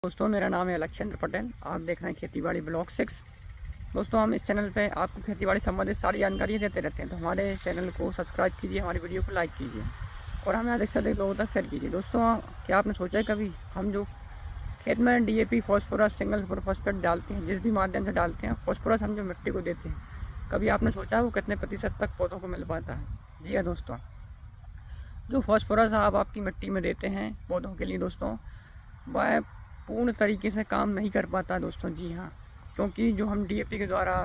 दोस्तों, मेरा नाम है अलक्षेंद्र पटेल। आप देख रहे हैं खेतीबाड़ी ब्लॉग 6। दोस्तों, हम इस चैनल पे आपको खेतीबाड़ी संबंधित सारी जानकारी देते रहते हैं, तो हमारे चैनल को सब्सक्राइब कीजिए, हमारी वीडियो को लाइक कीजिए और हमें अधिक से अधिक लोगों तक शेयर कीजिए। दोस्तों, क्या आपने सोचा है कभी हम जो खेत में DAP, phosphorus, single super phosphate डालते हैं, जिस भी माध्यम से डालते हैं, फॉस्फोरस हम जो मिट्टी को देते हैं, कभी आपने सोचा वो कितने प्रतिशत तक पौधों को मिल पाता है? जी हाँ दोस्तों, जो फॉस्फोरस आप आपकी मिट्टी में देते हैं पौधों के लिए दोस्तों, वह पूर्ण तरीके से काम नहीं कर पाता दोस्तों। जी हाँ, क्योंकि जो हम डीएपी के द्वारा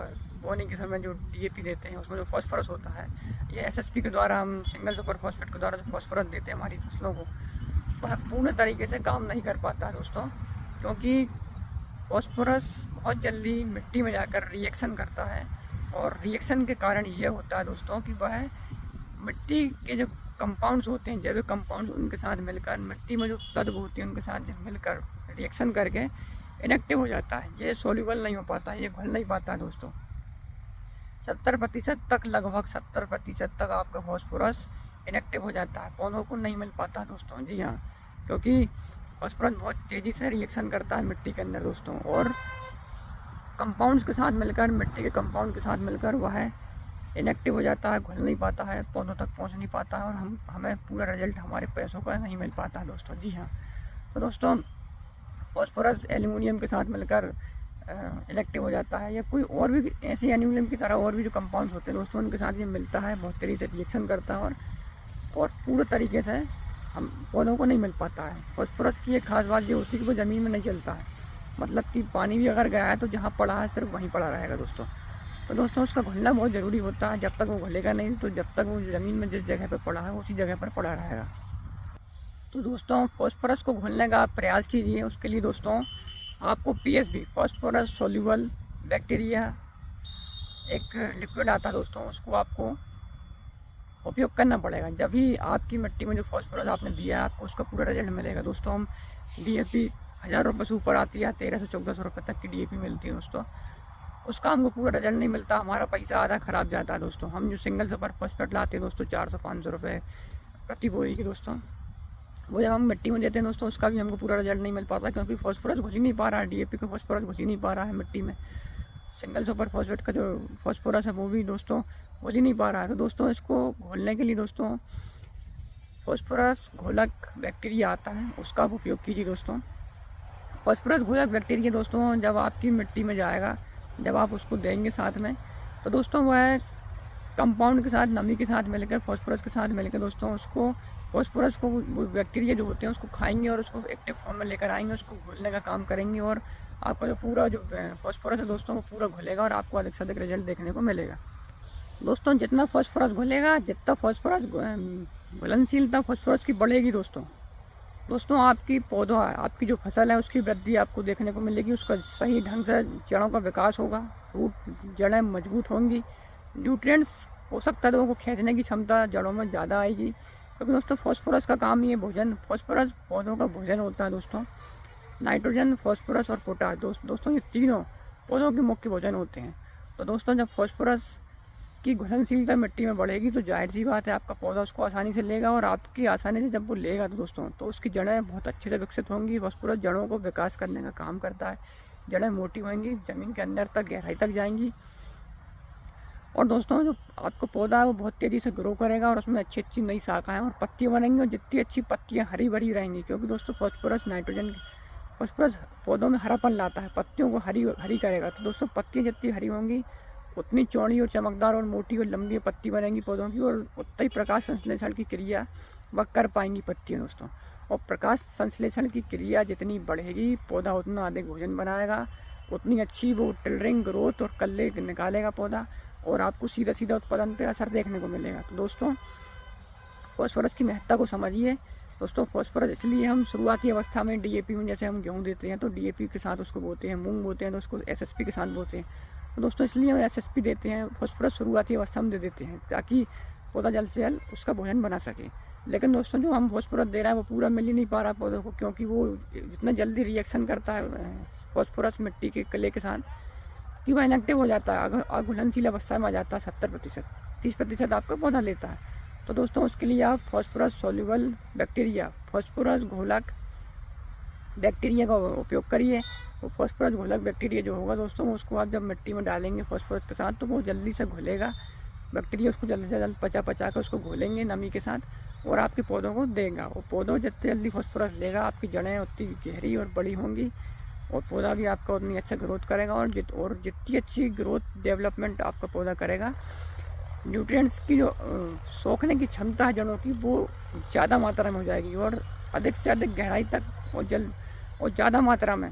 बोने के समय जो डीएपी देते हैं उसमें जो फॉस्फोरस होता है, ये एसएसपी के द्वारा हम सिंगल सुपर फॉस्फेट के द्वारा जो फॉस्फोरस देते हैं हमारी फसलों को, वह पूर्ण तरीके से काम नहीं कर पाता है दोस्तों। क्योंकि फॉस्फोरस बहुत जल्दी मिट्टी में जाकर रिएक्शन करता है और रिएक्शन के कारण ये होता है दोस्तों कि वह मिट्टी के जो कंपाउंड्स होते हैं, जैविक कंपाउंड्स, उनके साथ मिलकर मिट्टी में जो तत्व होते हैं उनके साथ मिलकर रिएक्शन करके इनएक्टिव हो जाता है। ये सोल्यूबल नहीं हो पाता, ये घुल नहीं पाता दोस्तों। 70% तक, लगभग 70% तक आपका फॉस्फोरस इनएक्टिव हो जाता है, पौधों को नहीं मिल पाता दोस्तों। जी हाँ, क्योंकि फॉस्फोरस बहुत तेज़ी से रिएक्शन करता है मिट्टी के अंदर दोस्तों, और कंपाउंड्स के साथ मिलकर, मिट्टी के कंपाउंड के साथ मिलकर वह इनएक्टिव हो जाता है, घुल नहीं पाता है, पौधों तक पहुंच नहीं पाता है, और हमें पूरा रिजल्ट हमारे पैसों का नहीं मिल पाता है दोस्तों। जी हाँ, तो दोस्तों फॉस्फोरस एल्युमिनियम के साथ मिलकर इनएक्टिव हो जाता है, या कोई और भी ऐसे एल्युमिनियम की तरह और भी जो कंपाउंड्स होते हैं दोस्तों, उनके साथ ये मिलता है, बहुत तेज़ी से रिएक्शन करता है और पूरे तरीके से हम पौधों को नहीं मिल पाता है। फॉस्फोरस की एक खास बात ये होती है कि वो ज़मीन में नहीं चलता है, मतलब कि पानी भी अगर गया है तो जहाँ पड़ा है सिर्फ वहीं पड़ा रहेगा दोस्तों। तो दोस्तों उसका घुलना बहुत ज़रूरी होता है, जब तक वो घुलेगा नहीं तो जब तक वो ज़मीन में जिस जगह पर पड़ा है उसी जगह पर पड़ा रहेगा। तो दोस्तों फॉस्फोरस को घुलने का आप प्रयास कीजिए। उसके लिए दोस्तों आपको पीएसबी, फॉस्फोरस सोल्यूबल बैक्टीरिया, एक लिक्विड आता है दोस्तों, उसको आपको उपयोग करना पड़ेगा। जब भी आपकी मिट्टी में जो फॉस्फोरस आपने दिया है आपको उसका पूरा रिजल्ट मिलेगा दोस्तों। हम डीएपी 1000 रुपये से ऊपर आती है, 1300-1400 रुपये तक की डीएपी मिलती है दोस्तों, उसका हमको पूरा रिजल्ट नहीं मिलता, हमारा पैसा आधा ख़राब जाता है दोस्तों। हम जो सिंगल सुपर फॉस्फेट लाते हैं दोस्तों 400-500 रुपये प्रति बोरी की दोस्तों, वो जब हम मिट्टी में देते हैं दोस्तों उसका भी हमको पूरा रिजल्ट नहीं मिल पाता, क्योंकि फॉस्फोरस घुस ही नहीं पा रहा है, डीएपी का फॉस्फोरस घुस ही नहीं पा रहा है मिट्टी में। सिंगल सुपर फॉस्फेट का जो फॉस्फोरस है वो भी दोस्तों घुल ही नहीं पा रहा है। तो दोस्तों इसको घोलने के लिए दोस्तों फॉस्फोरस घोलक बैक्टीरिया आता है, उसका आप उपयोग कीजिए दोस्तों। फॉस्फोरस घोलक बैक्टीरिया दोस्तों जब आपकी मिट्टी में जाएगा, जब आप उसको देंगे साथ में, तो दोस्तों वह कंपाउंड के साथ, नमी के साथ मिलकर, फॉस्फोरस के साथ मिलकर दोस्तों उसको, फॉस्फोरस को, वो बैक्टीरिया जो होते हैं उसको खाएंगे और उसको एक्टिव फॉर्म में लेकर आएंगे, उसको घुलने का काम करेंगे, और आपका जो पूरा जो फॉस्फोरस है दोस्तों वो पूरा घुलेगा और आपको अधिक से अधिक रिजल्ट देखने को मिलेगा दोस्तों। जितना फॉस्फोरस घुलेगा, जितना फॉस्फोरस घुलनशीलता फॉस्फोरस की बढ़ेगी दोस्तों आपकी पौधा, आपकी जो फसल है उसकी वृद्धि आपको देखने को मिलेगी, उसका सही ढंग से जड़ों का विकास होगा, रूट जड़ें मजबूत होंगी, न्यूट्रिएंट्स, पोषक तत्वों को खींचने की क्षमता जड़ों में ज़्यादा आएगी। क्योंकि दोस्तों फॉस्फोरस का काम ये भोजन, फॉस्फोरस पौधों का भोजन होता है दोस्तों। नाइट्रोजन, फॉस्फोरस और पोटाश दोस्तों ये तीनों पौधों के मुख्य भोजन होते हैं। तो दोस्तों जब फॉस्फोरस की घुलनशीलता मिट्टी में बढ़ेगी तो जाहिर सी बात है आपका पौधा उसको आसानी से लेगा, और आपकी आसानी से जब वो लेगा तो दोस्तों तो उसकी जड़ें बहुत अच्छे से विकसित होंगी। फॉस्फोरस जड़ों को विकास करने का काम करता है, जड़ें मोटी होंगी, ज़मीन के अंदर तक, गहराई तक जाएंगी, और दोस्तों जो आपका पौधा है वो बहुत तेज़ी से ग्रो करेगा और उसमें अच्छी अच्छी नई शाखाएँ और पत्तियाँ बनेंगी, और जितनी अच्छी पत्तियाँ हरी भरी रहेंगी, क्योंकि दोस्तों फॉस्फोरस, नाइट्रोजन, फॉस्फोरस पौधों में हरापन लाता है, पत्तियों को हरी हरी करेगा। तो दोस्तों पत्तियाँ जितनी हरी होंगी उतनी चौड़ी और चमकदार और मोटी और लंबी पत्ती बनेंगी पौधों की, और उतना ही प्रकाश संश्लेषण की क्रिया वह कर पाएंगी पत्तियाँ दोस्तों। और प्रकाश संश्लेषण की क्रिया जितनी बढ़ेगी पौधा उतना अधिक भोजन बनाएगा, उतनी अच्छी वो टिलरिंग, ग्रोथ और कल्ले निकालेगा पौधा, और आपको सीधा सीधा उत्पादन पर असर देखने को मिलेगा। तो दोस्तों फॉस्फोरस की महत्ता को समझिए दोस्तों। फॉस्फोरस इसलिए हम शुरुआती अवस्था में डीएपी में, जैसे हम गेहूँ देते हैं तो डीएपी के साथ उसको बोते हैं, मूंग बोते हैं तो उसको एसएसपी के साथ बोते हैं, तो दोस्तों इसलिए हम एसएसपी देते हैं, फॉस्फोरस शुरुआती अवस्था में दे देते हैं ताकि पौधा जल्द से जल्द उसका भोजन बना सके। लेकिन दोस्तों जो हम फॉस्फोरस दे रहे हैं वो पूरा मिल ही नहीं पा रहा पौधों को, क्योंकि वो जितना जल्दी रिएक्शन करता है फॉस्फोरस मिट्टी के कले के साथ कि वह इनएक्टिव हो जाता है, अगर घुलनशील अवस्था में आ जाता है 70%, 30% आपका पौधा लेता है। तो दोस्तों उसके लिए आप फॉस्फोरस सोल्यूबल बैक्टीरिया, फॉस्फोरस घोलक बैक्टीरिया का उपयोग करिए। वो फॉस्फोरस घोलक बैक्टीरिया जो होगा दोस्तों, उसको आप जब मिट्टी में डालेंगे फॉस्फोरस के साथ तो वो जल्दी से घुलेगा। बैक्टीरिया उसको जल्दी से जल्द पचा कर उसको घोलेंगे नमी के साथ और आपके पौधों को देगा। वो पौधों जितनी जल्दी फॉस्फोरस लेगा, आपकी जड़ें उतनी गहरी और बड़ी होंगी और पौधा भी आपका उतनी अच्छा ग्रोथ करेगा। और जितनी अच्छी ग्रोथ डेवलपमेंट आपका पौधा करेगा, न्यूट्रिएंट्स की जो सोखने की क्षमता है जड़ों की, वो ज़्यादा मात्रा में हो जाएगी और अधिक से अधिक गहराई तक और ज़्यादा मात्रा में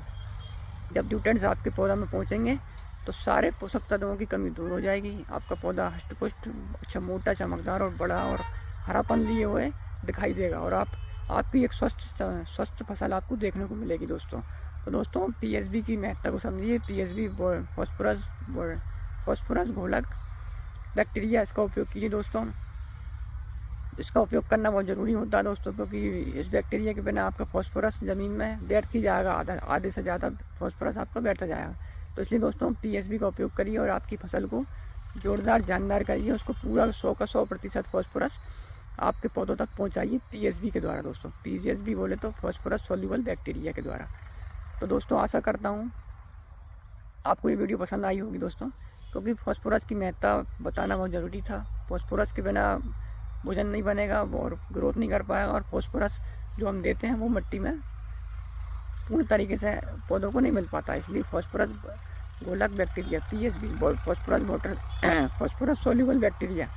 जब न्यूट्रिएंट्स आपके पौधा में पहुँचेंगे तो सारे पोषक तत्वों की कमी दूर हो जाएगी। आपका पौधा हष्ट-पुष्ट, अच्छा मोटा, चमकदार और बड़ा और हरापन लिए हुए दिखाई देगा और आपकी एक स्वस्थ फसल आपको देखने को मिलेगी दोस्तों। तो दोस्तों पीएसबी की महत्ता को समझिए। पीएसबी फॉस्फोरस घोलक बैक्टीरिया, इसका उपयोग कीजिए दोस्तों। इसका उपयोग करना बहुत ज़रूरी होता है दोस्तों, क्योंकि इस बैक्टीरिया के बिना आपका फॉस्फोरस ज़मीन में बैठ ही जाएगा, आधे से ज़्यादा फॉस्फोरस आपका बैठता जाएगा। तो इसलिए दोस्तों पीएसबी का उपयोग करिए और आपकी फसल को जोरदार जानदार करिए। उसको पूरा 100 का 100% फॉस्फोरस आपके पौधों तक पहुंचाइए पीएसबी के द्वारा दोस्तों। पीएसबी बोले तो फॉस्फोरस सोल्यूबल बैक्टीरिया के द्वारा। तो दोस्तों आशा करता हूँ आपको ये वीडियो पसंद आई होगी दोस्तों, क्योंकि फॉस्फोरस की महत्ता बताना बहुत ज़रूरी था। फॉस्फोरस के बिना भोजन नहीं बनेगा और ग्रोथ नहीं कर पाएगा और फॉस्फोरस जो हम देते हैं वो मिट्टी में पूर्ण तरीके से पौधों को नहीं मिल पाता। इसलिए फॉस्फोरस घोलक bacteria PSB phosphorus soluble bacteria,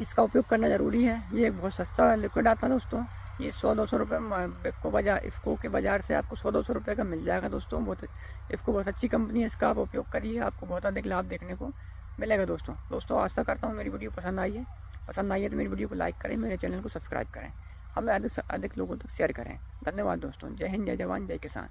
इसका उपयोग करना ज़रूरी है। ये बहुत सस्ता लिक्विड आता है दोस्तों। ये 100-200 रुपये इफ़को के बाज़ार से आपको 100-200 रुपये का मिल जाएगा दोस्तों। इफ़को बहुत अच्छी कंपनी है, इसका आप उपयोग करिए, आपको बहुत अधिक लाभ देखने को मिलेगा दोस्तों। आशा करता हूँ मेरी वीडियो पसंद आई है तो मेरी वीडियो को लाइक करें, मेरे चैनल को सब्सक्राइब करें, हमें अधिक से अधिक लोगों तक शेयर करें। धन्यवाद दोस्तों। जय हिंद, जय जवान, जय किसान।